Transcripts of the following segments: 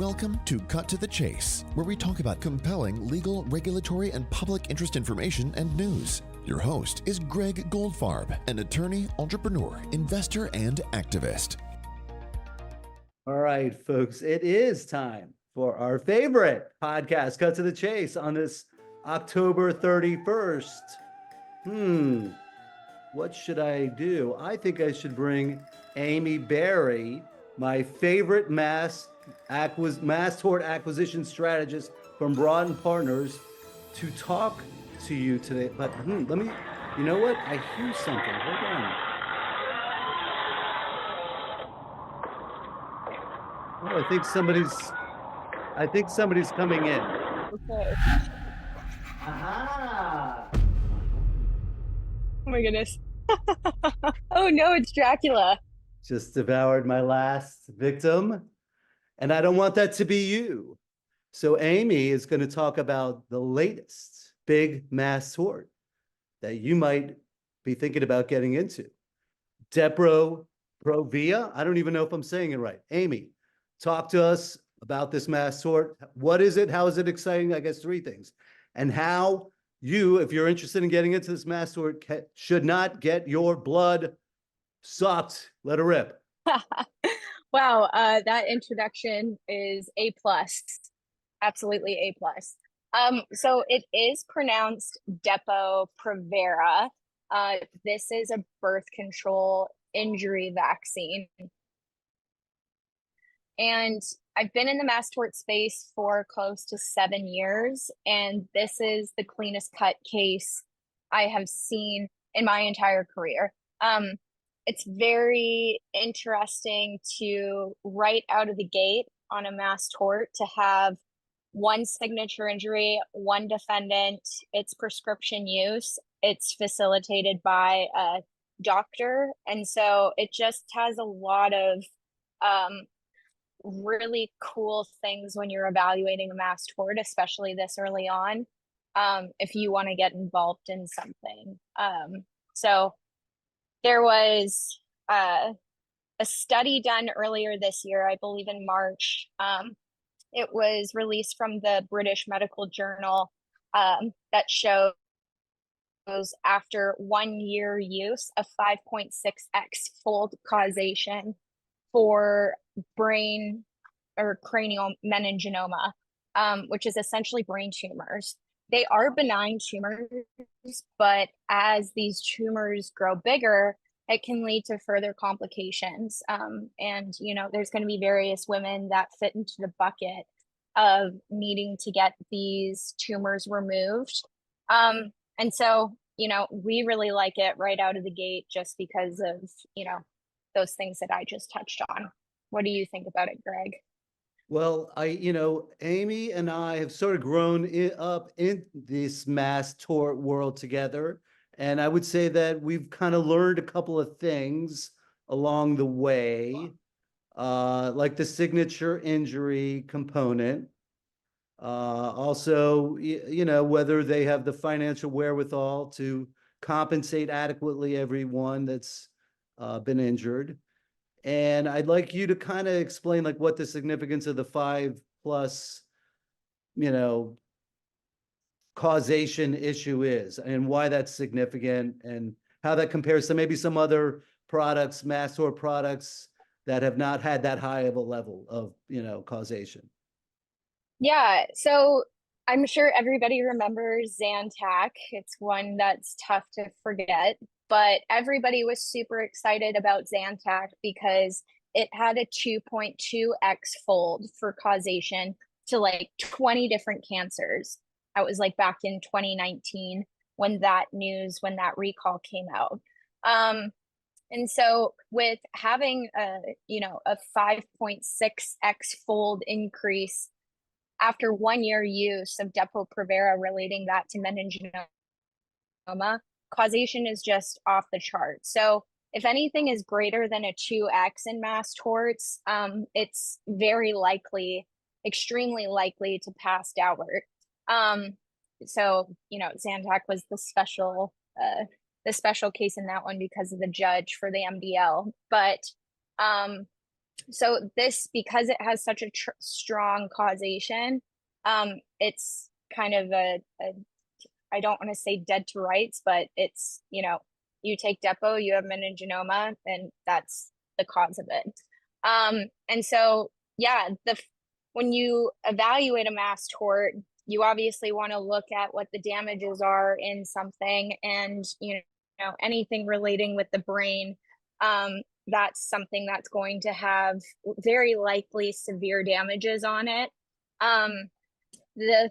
Welcome to Cut to the Chase, where we talk about compelling legal, regulatory, and public interest information and news. Your host is Gregg Goldfarb, an attorney, entrepreneur, investor, and activist. All right, folks, it is time for our favorite podcast, Cut to the Chase, on this October 31st. What should I do? I think I should bring Amy Barrie, my favorite Mass Tort Acquisition Strategist from Broughton Partners, to talk to you today. But let me, you know what? I hear something. Hold on. Oh, I think somebody's coming in. Okay. Aha! Oh my goodness. Oh no, it's Dracula. Just devoured my last victim, and I don't want that to be you. So Amy is going to talk about the latest big mass tort that you might be thinking about getting into. Depo-Provera. I don't even know if I'm saying it right. Amy, talk to us about this mass tort. What is it? How is it exciting? I guess three things. And how you, if you're interested in getting into this mass tort, should not get your blood sucked. Let her rip. Wow, that introduction is A+. Absolutely A+. So it is pronounced Depo-Provera. This is a birth control injury vaccine. And I've been in the mass tort space for close to 7 years, and this is the cleanest cut case I have seen in my entire career. It's very interesting to, right out of the gate on a mass tort, to have one signature injury, one defendant, it's prescription use, it's facilitated by a doctor. And so it just has a lot of really cool things when you're evaluating a mass tort, especially this early on, if you want to get involved in something. So there was a study done earlier this year, I believe in March. It was released from the British Medical Journal that shows after 1 year use, a 5.6x fold causation for brain or cranial meningioma, which is essentially brain tumors. They are benign tumors, but as these tumors grow bigger, it can lead to further complications. And, you know, there's going to be various women that fit into the bucket of needing to get these tumors removed. And so, you know, we really like it right out of the gate just because of, you know, those things that I just touched on. What do you think about it, Greg? Well, Amy and I have sort of grown up in this mass tort world together. And I would say that we've kind of learned a couple of things along the way, like the signature injury component. Also, you know, whether they have the financial wherewithal to compensate adequately everyone that's been injured. And I'd like you to kind of explain like what the significance of the 5+, you know, causation issue is and why that's significant and how that compares to maybe some other products, mass tort products that have not had that high of a level of, you know, causation. Yeah, so I'm sure everybody remembers Zantac. It's one that's tough to forget, but everybody was super excited about Zantac because it had a 2.2x fold for causation to like 20 different cancers. That was like back in 2019 when that recall came out. And so with having a 5.6x fold increase after 1 year use of Depo-Provera, relating that to meningiomas, causation is just off the chart. So if anything is greater than a 2x in mass torts, it's very likely, extremely likely to pass Daubert. So, you know, Zantac was the special case in that one because of the judge for the MDL. But So this, because it has such a strong causation, it's kind of I don't want to say dead to rights, but it's, you take Depo, you have meningioma, and that's the cause of it. And so, yeah, when you evaluate a mass tort, you obviously want to look at what the damages are in something, and, anything relating with the brain, that's something that's going to have very likely severe damages on it. The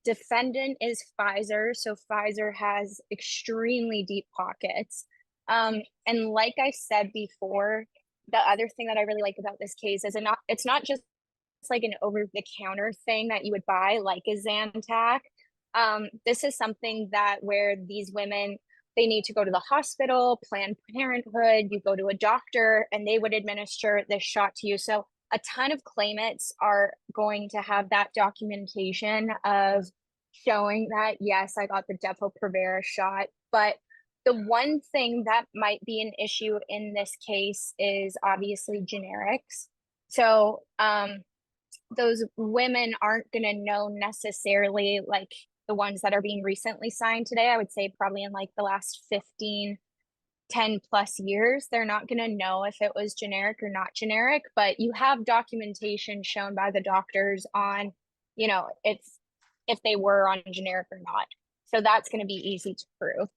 defendant is Pfizer, so Pfizer has extremely deep pockets. And like I said before, the other thing that I really like about this case is it's not just like an over-the-counter thing that you would buy, like a Zantac. This is something that where these women, they need to go to the hospital, Planned Parenthood, you go to a doctor, and they would administer this shot to you. So a ton of claimants are going to have that documentation of showing that, yes, I got the Depo-Provera shot. But the one thing that might be an issue in this case is obviously generics. So those women aren't going to know necessarily, like the ones that are being recently signed today. I would say probably in like the last 10 plus years, they're not going to know if it was generic or not generic, but you have documentation shown by the doctors on, if they were on generic or not. So that's going to be easy to prove.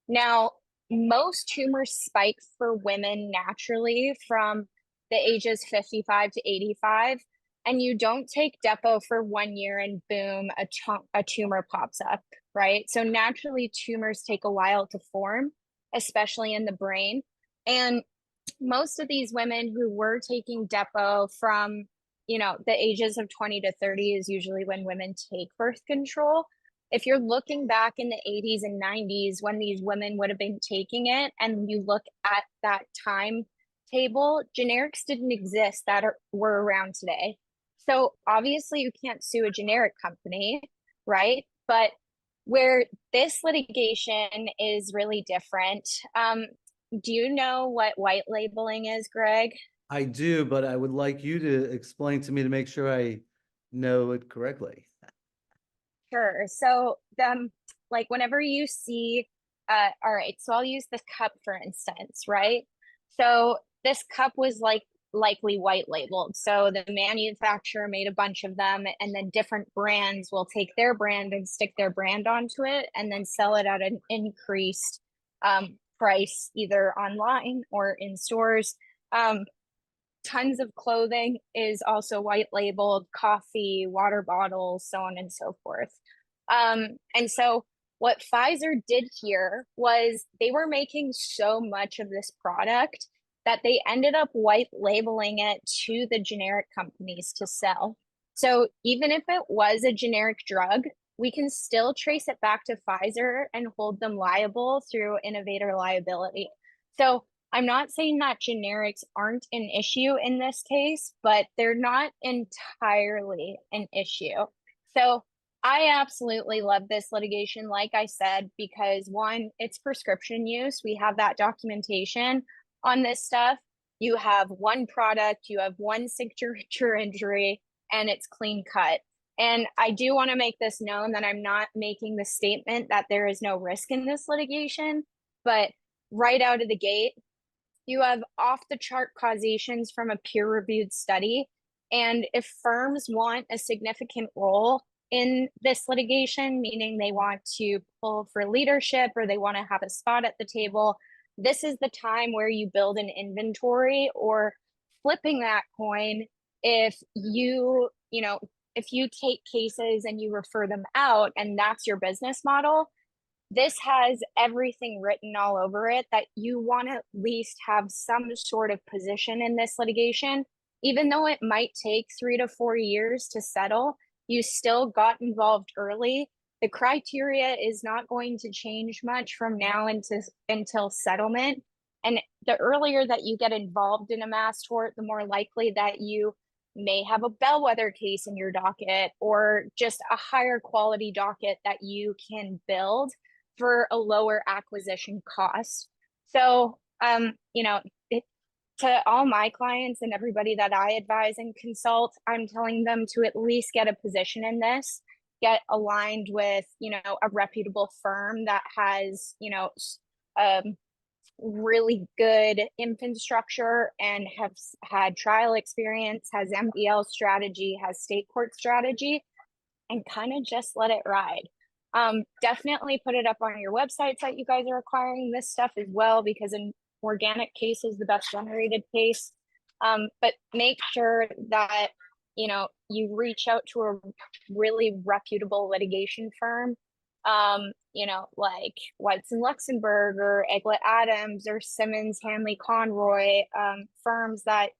Now, most tumors spike for women naturally from the ages 55 to 85. And you don't take Depo for 1 year and boom, a tumor pops up, right? So naturally, tumors take a while to form, especially in the brain. And most of these women who were taking Depo from, the ages of 20 to 30 is usually when women take birth control. If you're looking back in the 80s and 90s when these women would have been taking it, and you look at that time table, generics didn't exist that were around today. So obviously you can't sue a generic company, right? But where this litigation is really different, do you know what white labeling is, Greg? I do, but I would like you to explain to me to make sure I know it correctly. Sure. So like whenever you see, all right, so I'll use this cup for instance, right? So this cup was likely white labeled. So the manufacturer made a bunch of them, and then different brands will take their brand and stick their brand onto it and then sell it at an increased price, either online or in stores. Tons of clothing is also white labeled, coffee, water bottles, so on and so forth. And so what Pfizer did here was they were making so much of this product that they ended up white labeling it to the generic companies to sell. So even if it was a generic drug, we can still trace it back to Pfizer and hold them liable through innovator liability. So I'm not saying that generics aren't an issue in this case, but they're not entirely an issue. So I absolutely love this litigation, like I said, because one, it's prescription use. We have that documentation on this stuff. You have one product, you have one signature injury, and it's clean cut. And I do want to make this known that I'm not making the statement that there is no risk in this litigation, but right out of the gate, you have off the chart causations from a peer reviewed study. And if firms want a significant role in this litigation, meaning they want to pull for leadership or they want to have a spot at the table, this is the time where you build an inventory. Or flipping that coin, if if you take cases and you refer them out and that's your business model, this has everything written all over it that you want to at least have some sort of position in this litigation. Even though it might take 3 to 4 years to settle, you still got involved early. The criteria is not going to change much from now until settlement. And the earlier that you get involved in a mass tort, the more likely that you may have a bellwether case in your docket or just a higher quality docket that you can build for a lower acquisition cost. So, to all my clients and everybody that I advise and consult, I'm telling them to at least get a position in this, get aligned with, a reputable firm that has, really good infrastructure and have had trial experience, has MDL strategy, has state court strategy, and kind of just let it ride. Definitely put it up on your websites that you guys are acquiring this stuff as well, because an organic case is the best generated case. But make sure that, you reach out to a really reputable litigation firm, like Whites and Luxembourg or Egglet Adams or Simmons, Hanley, Conroy, firms that,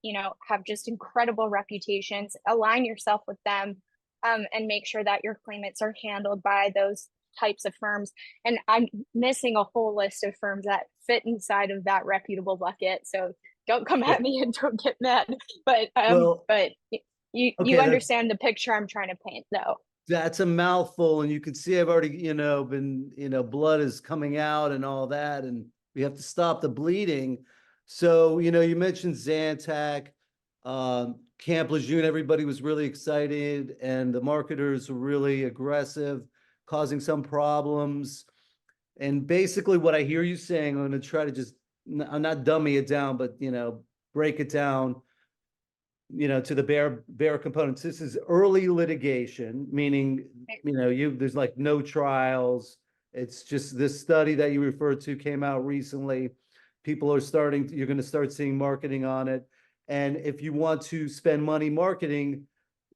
have just incredible reputations. Align yourself with them, and make sure that your claimants are handled by those types of firms. And I'm missing a whole list of firms that fit inside of that reputable bucket. So don't come at me and don't get mad. But you Okay, understand the picture I'm trying to paint, though. that's a mouthful, and you can see I've already, been, blood is coming out and all that, and we have to stop the bleeding. So, you mentioned Zantac, Camp Lejeune, everybody was really excited, and the marketers were really aggressive, causing some problems. And basically what I hear you saying, I'm going to try to just, I'm not dummy it down, but, break it down, to the bare components. This is early litigation, meaning, there's like no trials. It's just this study that you referred to came out recently. People are you're going to start seeing marketing on it. And if you want to spend money marketing,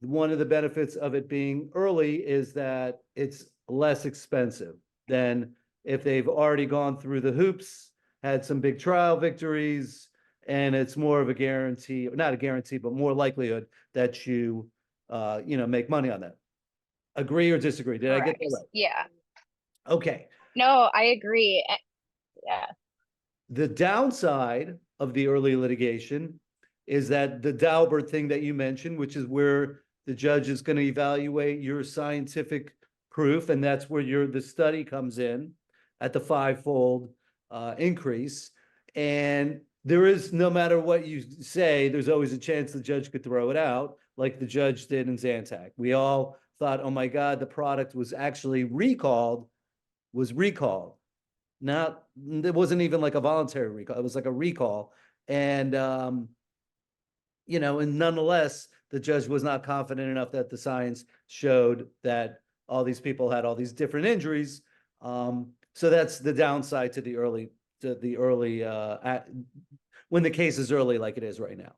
one of the benefits of it being early is that it's less expensive than if they've already gone through the hoops, had some big trial victories, and it's more of a guarantee, not a guarantee, but more likelihood that you, make money on that. Agree or disagree? Did I get that right? Yeah. Okay. No, I agree. Yeah. The downside of the early litigation is that the Daubert thing that you mentioned, which is where the judge is going to evaluate your scientific proof, and that's where the study comes in at the 5-fold increase. And there is, no matter what you say, there's always a chance the judge could throw it out, like the judge did in Zantac. We all thought, oh my God, the product was actually recalled. Not, it wasn't even like a voluntary recall. It was like a recall. And, and nonetheless, the judge was not confident enough that the science showed that all these people had all these different injuries. So that's the downside to the early, when the case is early, like it is right now.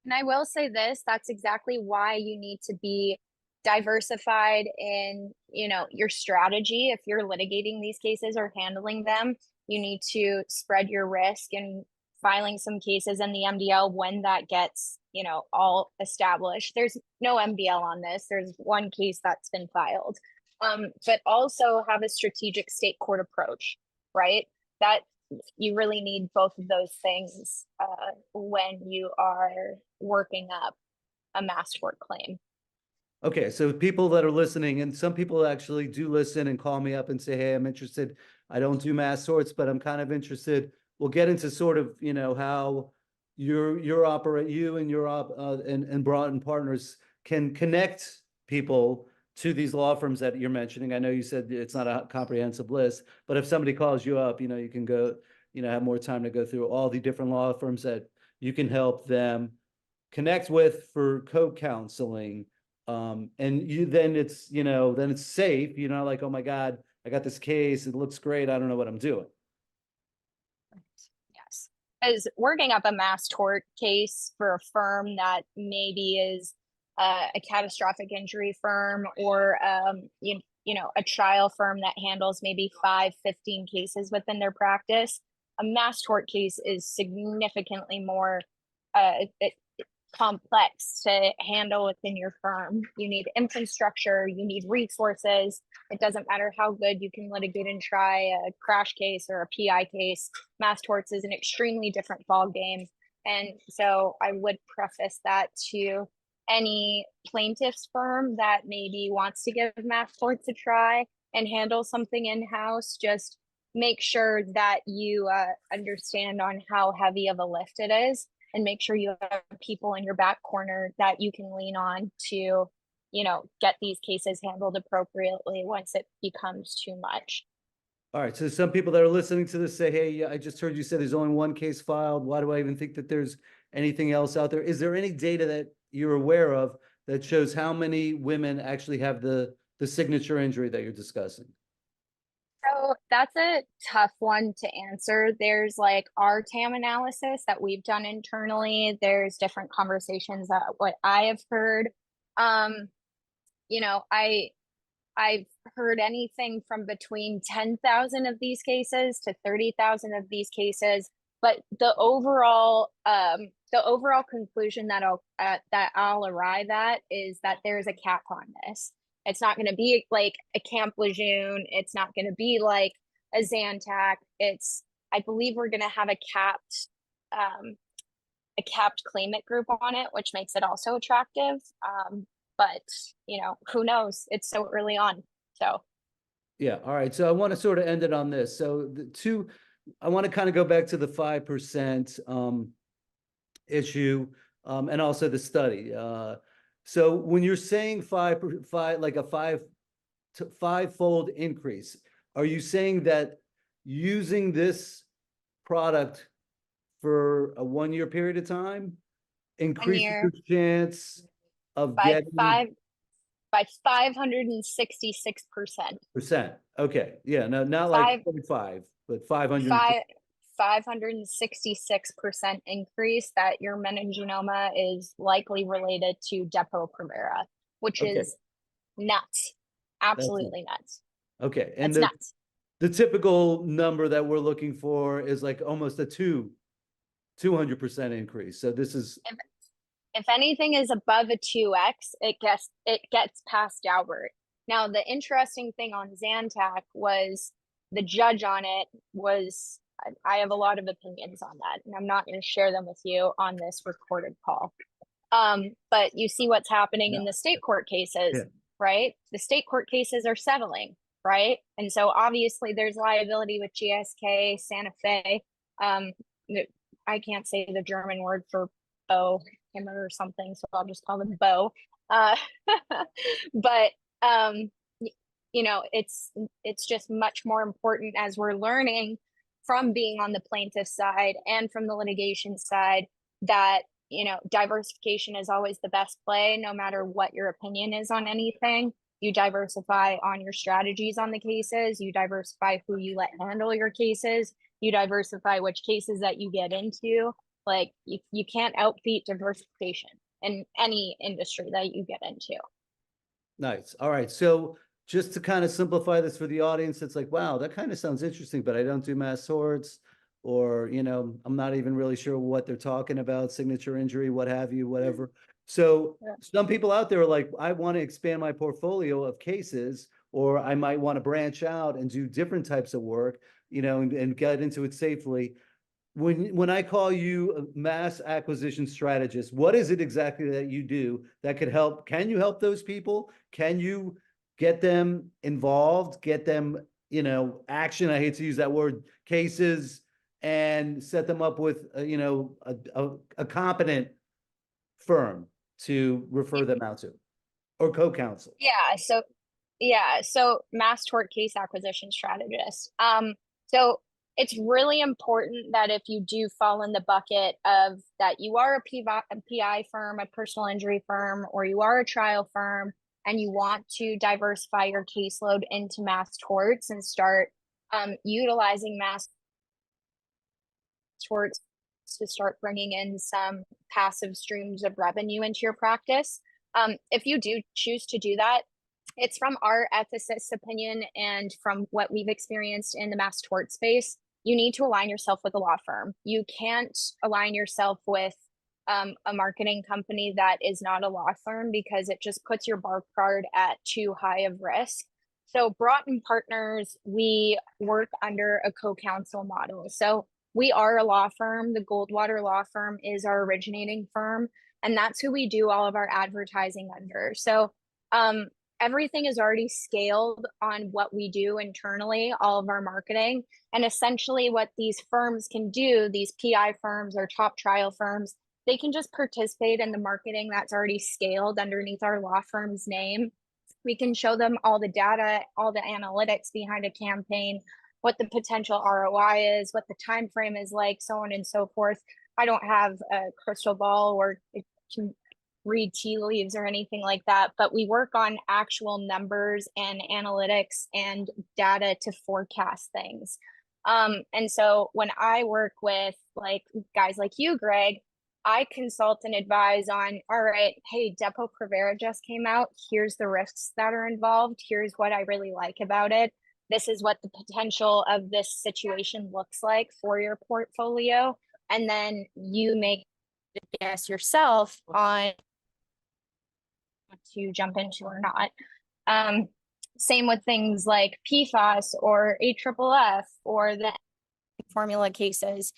And I will say this, that's exactly why you need to be diversified in, your strategy. If you're litigating these cases or handling them, you need to spread your risk and filing some cases in the MDL when that gets, all established. There's no MDL on this. There's one case that's been filed. But also have a strategic state court approach, right? That you really need both of those things when you are working up a mass tort claim. Okay, so people that are listening, and some people actually do listen and call me up and say, hey, I'm interested. I don't do mass torts, but I'm kind of interested. We'll get into sort of, how you and your and Broughton Partners can connect people to these law firms that you're mentioning. I know you said it's not a comprehensive list, but if somebody calls you up, you can go, have more time to go through all the different law firms that you can help them connect with for co-counseling. And then it's, then it's safe, like, oh my God, I got this case. It looks great. I don't know what I'm doing. Yes. As working up a mass tort case for a firm that maybe is a catastrophic injury firm, or a trial firm that handles maybe 5-15 cases within their practice, a mass tort case is significantly more complex to handle within your firm. You need infrastructure, you need resources. It doesn't matter how good you can litigate and try a crash case or a PI case. Mass torts is an extremely different ball game. And so I would preface that to any plaintiff's firm that maybe wants to give mass torts a try and handle something in-house. Just make sure that you understand on how heavy of a lift it is, and make sure you have people in your back corner that you can lean on to, you know, get these cases handled appropriately once it becomes too much. All right, so some people that are listening to this say, hey, I just heard you say there's only one case filed. Why do I even think that there's anything else out there? Is there any data that you're aware of that shows how many women actually have the signature injury that you're discussing? So that's a tough one to answer. There's like our TAM analysis that we've done internally. There's different conversations that what I have heard. You know, I've heard anything from between 10,000 of these cases to 30,000 of these cases, but the overall conclusion that I'll arrive at is that there's a cap on this. It's not going to be like a Camp Lejeune. It's not going to be like a Zantac. I believe we're going to have a capped claimant group on it, which makes it also attractive. But you know, who knows? It's so early on. So yeah, all right. So I want to sort of end it on this. So I want to kind of go back to the 5% issue and also the study. So when you're saying like a five-fold increase, are you saying that using this product for a 1-year period of time increases your chance of getting by 566%. Okay, yeah, no, not like 25, but 500. 566% increase that your meningioma is likely related to Depo-Provera, which is nuts. Absolutely nuts. Okay, and it's nuts. The typical number that we're looking for is like almost a 200% increase. So this is if anything is above a 2x, it gets passed Daubert. Now, the interesting thing on Zantac was the judge on it was, I have a lot of opinions on that, and I'm not going to share them with you on this recorded call. But you see what's happening in the state court cases, right? The state court cases are settling, right? And so obviously there's liability with GSK, Santa Fe. I can't say the German word for Bo or something, so I'll just call them Bo. But you know, it's just much more important as we're learning from being on the plaintiff side and from the litigation side that, you know, diversification is always the best play, no matter what your opinion is on anything. You diversify on your strategies on the cases, you diversify who you let handle your cases, you diversify which cases that you get into. Like you can't outbeat diversification in any industry that you get into. Nice. All right. So just to kind of simplify this for the audience, it's like, wow, that kind of sounds interesting, but I don't do mass torts, or, you know, I'm not even really sure what they're talking about, signature injury, what have you, whatever. So some people out there are like, I want to expand my portfolio of cases, or I might want to branch out and do different types of work, you know, and get into it safely. When I call you a mass acquisition strategist, what is it exactly that you do that could help? Can you help those people? Can you get them involved, get them, you know, action? I hate to use that word, cases, and set them up with, you know, a competent firm to refer them out to, or co-counsel? So Mass Tort Case Acquisition Strategist. So it's really important that if you do fall in the bucket of that you are a PI firm, a personal injury firm, or you are a trial firm, and you want to diversify your caseload into mass torts and start utilizing mass torts to start bringing in some passive streams of revenue into your practice. If you do choose to do that, it's from our ethicist's opinion and from what we've experienced in the mass tort space. You need to align yourself with a law firm. You can't align yourself with a marketing company that is not a law firm, because it just puts your bar card at too high of risk. So Broughton Partners, we work under a co-counsel model. So we are a law firm. The Goldwater Law Firm is our originating firm, and that's who we do all of our advertising under. So everything is already scaled on what we do internally, all of our marketing. And essentially what these firms can do, these PI firms or top trial firms, they can just participate in the marketing that's already scaled underneath our law firm's name. We can show them all the data, all the analytics behind a campaign, what the potential ROI is, what the time frame is like, so on and so forth. I don't have a crystal ball or can read tea leaves or anything like that, but we work on actual numbers and analytics and data to forecast things. And so when I work with like guys like you, Greg, I consult and advise on, all right, hey, Depo-Provera just came out. Here's the risks that are involved. Here's what I really like about it. This is what the potential of this situation looks like for your portfolio. And then you make a guess yourself on what to jump into or not. Same with things like PFAS or AFFF or the formula cases.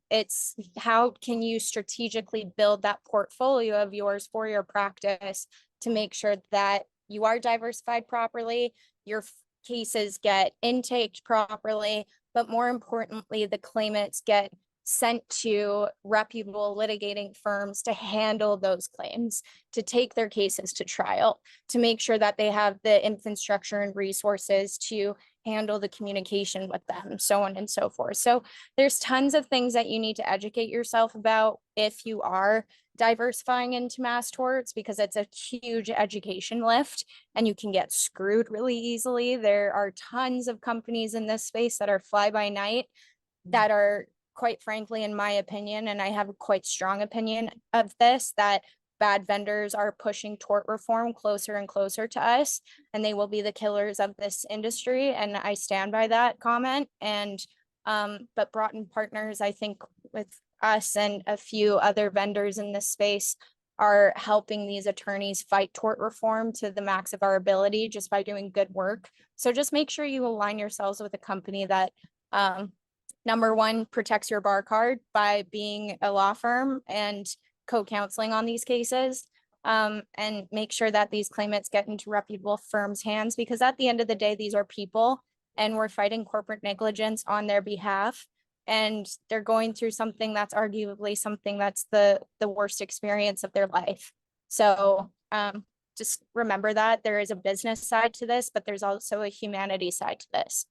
It's how can you strategically build that portfolio of yours for your practice to make sure that you are diversified properly, your cases get intaked properly, but more importantly, the claimants get sent to reputable litigating firms to handle those claims, to take their cases to trial, to make sure that they have the infrastructure and resources to handle the communication with them, so on and so forth. So there's tons of things that you need to educate yourself about if you are diversifying into mass torts, because it's a huge education lift and you can get screwed really easily. There are tons of companies in this space that are fly by night that are, quite frankly, in my opinion, and I have a quite strong opinion of this, that bad vendors are pushing tort reform closer and closer to us, and they will be the killers of this industry. And I stand by that comment. And but Broughton Partners, I think, with us and a few other vendors in this space, are helping these attorneys fight tort reform to the max of our ability just by doing good work. So just make sure you align yourselves with a company that number one, protects your bar card by being a law firm and co-counseling on these cases, and make sure that these claimants get into reputable firms' hands, because at the end of the day, these are people and we're fighting corporate negligence on their behalf. And they're going through something that's arguably something that's the worst experience of their life. So just remember that there is a business side to this, but there's also a humanity side to this.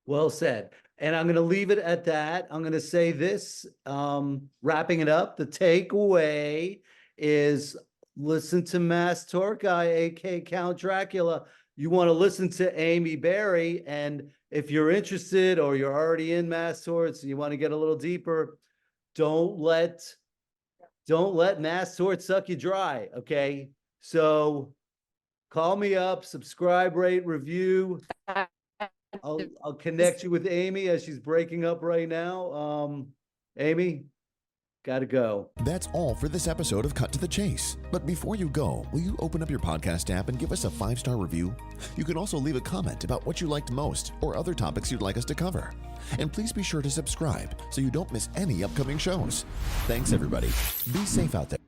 Well said. And I'm going to leave it at that. I'm going to say this, wrapping it up. The takeaway is listen to Mass Tort Guy, aka Count Dracula. You want to listen to Amy Barrie. And if you're interested or you're already in Mass Torts and you want to get a little deeper, don't let Mass Tort suck you dry. Okay. So call me up, subscribe, rate, review. I'll connect you with Amy as she's breaking up right now. Amy, gotta go. That's all for this episode of Cut to the Chase. But before you go, will you open up your podcast app and give us a 5-star review? You can also leave a comment about what you liked most or other topics you'd like us to cover. And please be sure to subscribe so you don't miss any upcoming shows. Thanks, everybody. Be safe out there.